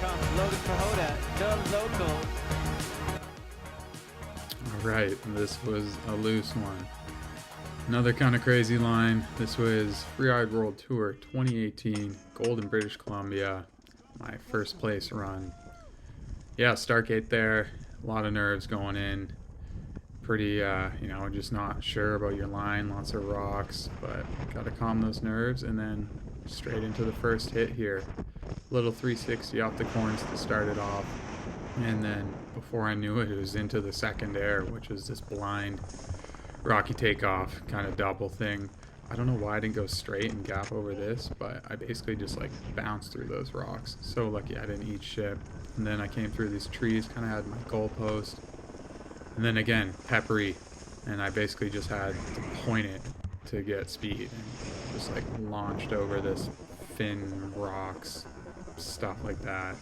comes Logan Pehota, the local. Alright, this was a loose one. Another kind of crazy line. This was Freeride World Tour 2018, Golden, British Columbia. My first place run. Yeah, start gate there. A lot of nerves going in. Pretty, just not sure about your line. Lots of rocks, but gotta calm those nerves and then straight into the first hit here. Little 360 off the corns to start it off. And then before I knew it, it was into the second air, which was this blind rocky takeoff kind of double thing. I don't know why I didn't go straight and gap over this, but I basically just like bounced through those rocks. So lucky I didn't eat shit. And then I came through these trees, kind of had my goalpost. And then again, peppery, and I basically just had to point it to get speed. And just like launched over this thin rocks, stuff like that.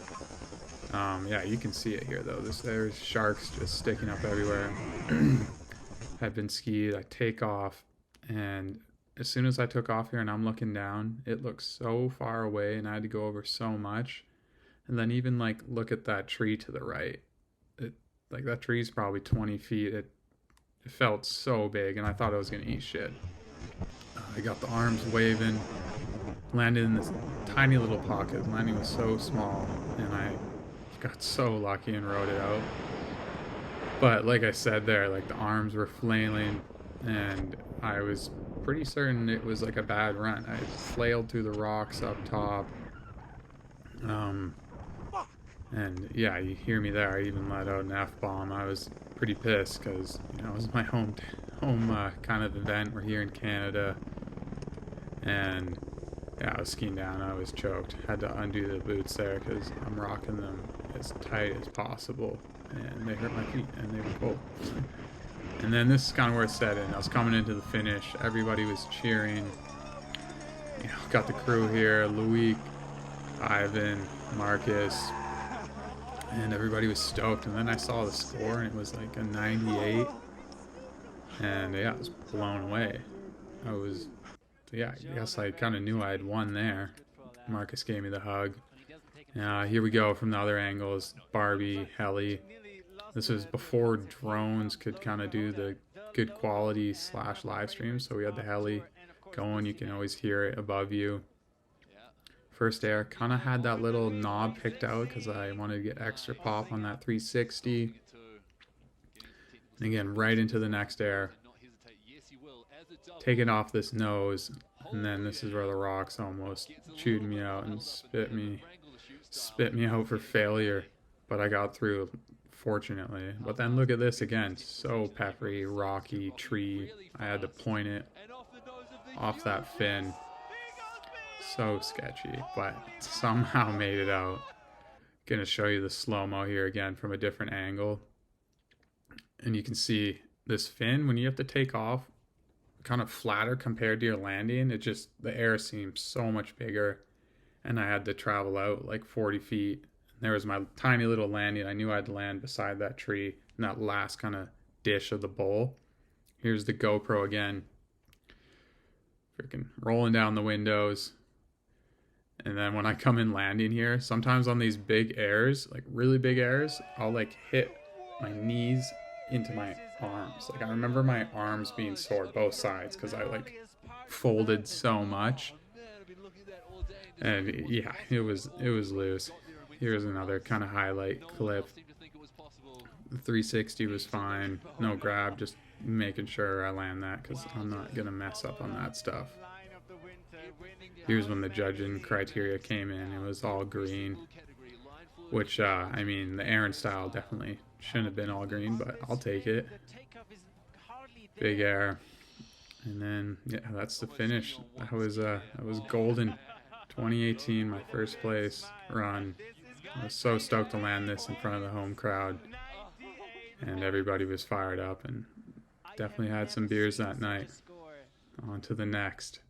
Yeah, you can see it here though. There's sharks just sticking up everywhere. I've been skied. I take off, and as soon as I took off here and I'm looking down, it looks so far away, and I had to go over so much. And then even like look at that tree to the right. Like that tree's probably 20 feet. It felt so big, and I thought I was gonna eat shit. I got the arms waving, landed in this tiny little pocket. The landing was so small, and I got so lucky and rode it out. But like I said there, like the arms were flailing, and I was pretty certain it was like a bad run. I flailed through the rocks up top. And yeah, you hear me there. I even let out an F-bomb. I was pretty pissed because, it was my home kind of event. We're here in Canada. And yeah, I was skiing down. I was choked. Had to undo the boots there because I'm rocking them as tight as possible. And they hurt my feet, and they were cold. And then this is kind of where it set in. I was coming into the finish. Everybody was cheering. Got the crew here. Louis, Ivan, Marcus. And everybody was stoked. And then I saw the score, and it was like a 98. And yeah, I was blown away. I guess I kind of knew I had won there. Marcus gave me the hug. Here we go from the other angles. Barbie, heli. This was before drones could kind of do the good quality / live stream. So we had the heli going. You can always hear it above you. First air, kind of had that little knob picked out because I wanted to get extra pop on that 360. And again, right into the next air. Taking off this nose, and then this is where the rocks almost chewed me out and spit me out for failure. But I got through, fortunately. But then look at this again, so peppery, rocky tree. I had to point it off that fin. So sketchy, but somehow made it out. Gonna show you the slow-mo here again from a different angle. And you can see this fin, when you have to take off, kind of flatter compared to your landing. The air seems so much bigger. And I had to travel out like 40 feet. And there was my tiny little landing. I knew I had to land beside that tree in that last kind of dish of the bowl. Here's the GoPro again. Freaking rolling down the windows. And then when I come in landing here, sometimes on these big airs, like really big airs, I'll like hit my knees into my arms. Like I remember my arms being sore both sides because I like folded so much. And yeah, it was loose. Here's another kind of highlight clip. The 360 was fine. No grab, just making sure I land that because I'm not gonna mess up on that stuff. Here's when the judging criteria came in. It was all green, which, the Aaron style definitely shouldn't have been all green, but I'll take it. Big air. And then, yeah, that's the finish. That was golden. 2018, my first place run. I was so stoked to land this in front of the home crowd. And everybody was fired up and definitely had some beers that night. On to the next.